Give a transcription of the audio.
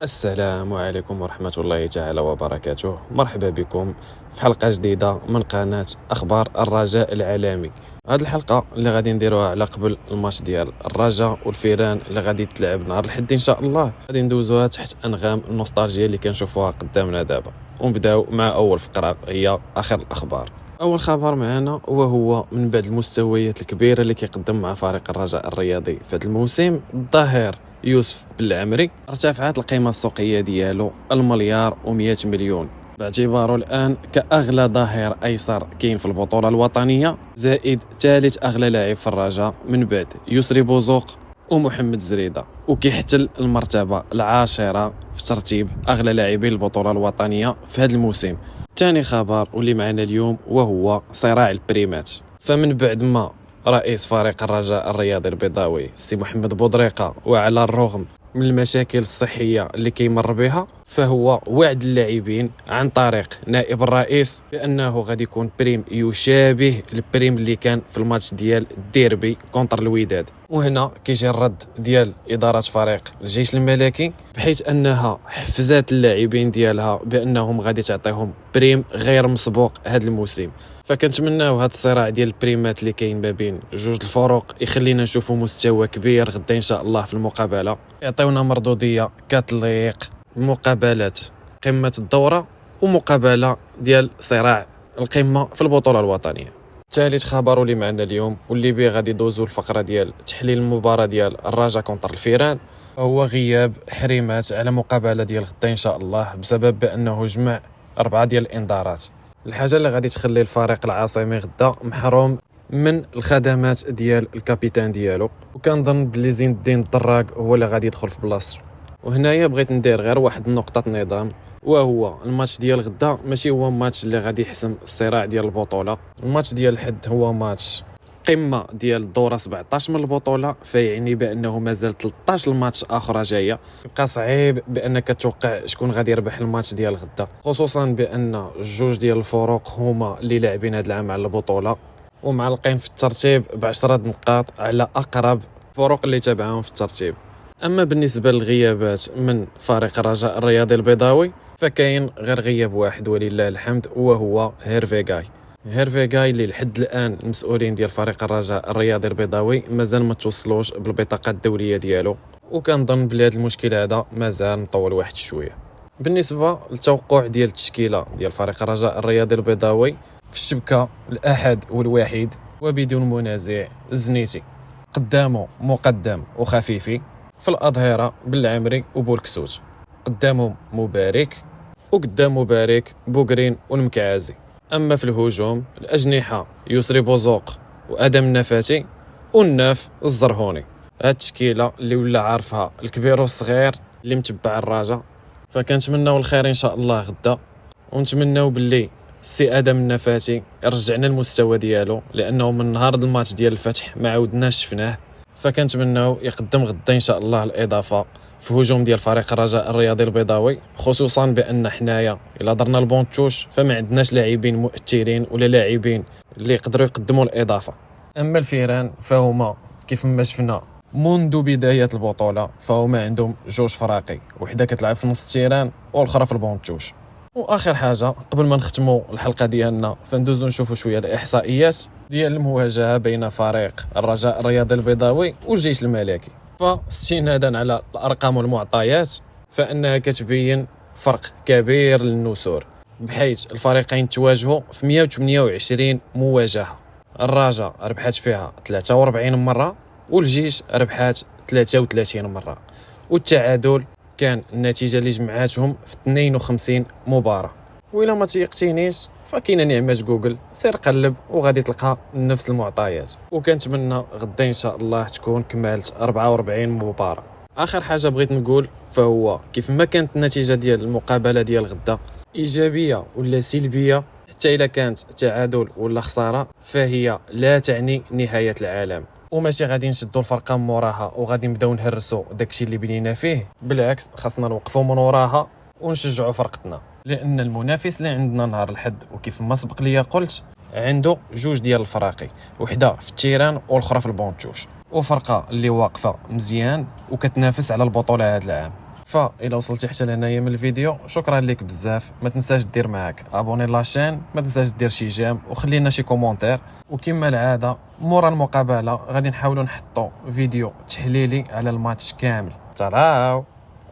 السلام عليكم ورحمة الله تعالى وبركاته. مرحبا بكم في حلقة جديدة من قناة أخبار الرجاء العالمي. هذه الحلقة اللي غادي نديروها على قبل الماتش ديال الرجاء والفيران اللي غادي تلعب نهار الحد إن شاء الله، غادي ندوزوها تحت أنغام النوستالجيا اللي كنشوفوها قدامنا دابا، ونبداو مع أول فقرة هي آخر الأخبار. أول خبر معنا وهو من بعد المستويات الكبيرة اللي كيقدم مع فريق الرجاء الرياضي في هذا الموسم، الظاهر يوسف بالعمري ارتفعت القيمة السوقية ديالو المليار و100 مليون، باعتباره الآن كأغلى ظهير أيسر كاين في البطولة الوطنية، زائد ثالث أغلى لاعب في الرجاء من بعد يسري بوزوق ومحمد زريدة، وكيحتل المرتبة العاشرة في ترتيب أغلى لاعبين البطولة الوطنية في هذا الموسم. ثاني خبر واللي معنا اليوم وهو صراع البريمات. فمن بعد ما رئيس فريق الرجاء الرياضي البيضاوي سي محمد بودريقة، وعلى الرغم من المشاكل الصحية اللي كيمر بها، فهو وعد اللاعبين عن طريق نائب الرئيس بأنه غادي يكون بريم يشابه البريم اللي كان في الماتش ديال الديربي كونتر الوداد. وهنا كيجي الرد ديال إدارة فريق الجيش الملكي، بحيث أنها حفزات اللاعبين ديالها بأنهم غادي تعطيهم بريم غير مسبوق هذا الموسم. فكنتمناو هذا الصراع ديال البريمات اللي كاين ما بين جوج الفرق يخلينا نشوفوا مستوى كبير غدا ان شاء الله في المقابله، يعطيونا مردوديه كتليق مقابلات قمه الدوره ومقابله ديال صراع القمه في البطوله الوطنيه. ثالث خبر اللي معنا اليوم واللي بيه غادي دوزو الفقره ديال تحليل المباراه ديال الرجاء كونتر الفيران، هو غياب حريمات على مقابله ديال غدا ان شاء الله بسبب بانه جمع 4 ديال الانذارات، الحاجه اللي غادي تخلي الفريق العاصمي غدا محروم من الخدمات ديال الكابيتان ديالو. وكنظن بلي زين الدين الدراك هو اللي غادي يدخل في بلاصتو. وهنايا بغيت ندير غير واحد النقطه نظام، وهو الماتش ديال غدا ماشي هو ماتش اللي غادي يحسم الصراع ديال البطوله. الماتش ديال الحد هو ماتش قمه ديال الدوره 17 من البطوله، فيعني بانه مازال 13 الماتش اخرى جايه. يبقى صعيب بانك توقع شكون غادي يربح الماتش ديال غدا، خصوصا بان جوج ديال الفرق هما اللي لاعبين هذا العام على البطوله ومعلقين في الترتيب ب10 نقاط على اقرب فرق اللي تابعهم في الترتيب. اما بالنسبه للغيابات من فريق الرجاء الرياضي البيضاوي، فكاين غير غياب واحد ولله الحمد، وهو هيرفيغاي اللي لحد الان المسؤولين ديال فريق الرجاء الرياضي البيضاوي مازال ما توصلوش بالبطاقه الدوليه ديالو، وكنظن بلي هذا المشكل هذا مازال مطول واحد شويه. بالنسبه للتوقع ديال التشكيله ديال فريق الرجاء الرياضي البيضاوي، في الشبكه الاحد والوحيد وبدون منازع الزنيتي، قدامه مقدم وخفيفي، في الاظهره بالعمري وبولكسوت، قدامهم مبارك، وقدام مبارك بوغرين والمكعازي. اما في الهجوم الاجنحه يسري بوزوق وادم النفاتي والناف الزرهوني. هاد التشكيله اللي ولا عارفها الكبير والصغير اللي متبع الرجاء، فكنتمناو الخير ان شاء الله غدا، ونتمناو باللي السي ادم النفاتي رجعنا المستوى ديالو، لانه من نهار الماتش ديال الفتح ما عاودناش شفناه. فكنتمناو يقدم غدا ان شاء الله الاضافه في هجوم ديال فريق الرجاء الرياضي البيضاوي، خصوصا بان حنايا الا درنا البونتوش فما عندناش لاعبين مؤثرين ولا لاعبين اللي يقدروا يقدموا الاضافه. اما الفيران فهما كيف ما شفنا منذ بدايه البطوله فهما عندهم جوج فراقي، وحده كتلعب في نص التيران والاخرى في البونتوش. واخر حاجه قبل ما نختموا الحلقه ديالنا، فندوزو نشوفوا شويه الاحصائيات ديال المواجهه بين فريق الرجاء الرياضي البيضاوي والجيش الملكي. فاستنادا على الارقام والمعطيات فانها كتبين فرق كبير للنسور، بحيث الفريقين تواجهوا في 128 مواجهه. الرجاء ربحت فيها 43 مره والجيش ربحات 33 مره، والتعادل كان النتيجه اللي جمعاتهم في 52 مباراه. وإلا ما تيقتينيش فكاينه نعمه جوجل، سير قلب وغادي تلقى نفس المعطيات. وكنتمنى غدا ان شاء الله تكون كملت 44 مباراه. اخر حاجه بغيت نقول فهو كيف ما كانت النتيجه ديال المقابله ديال غدا ايجابيه ولا سلبيه، حتى الا كانت تعادل ولا خساره فهي لا تعني نهايه العالم، وماشي غادي نشدوا الفرقه من وراها وغادي نبداو نهرسوا داكشي اللي بنينا فيه. بالعكس خاصنا نوقفوا من وراها ونشجعوا فرقتنا، لان المنافس اللي عندنا نهار الحد وكيف ما سبق ليا قلت عنده جوج ديال الفراقي، وحده في التيران والاخرى في البونتوش، وفرقه اللي واقفه مزيان وكتنافس على البطوله هذا العام. فإلا وصلتي حتى لهنايا من الفيديو شكرا لك بزاف. ما تنساش دير معاك ابوني لاشين، ما تنساش دير شي جيم وخلينا شي كومونتير. وكما العاده مورا المقابله غادي نحاولوا نحطوا فيديو تحليلي على الماتش كامل. تراو.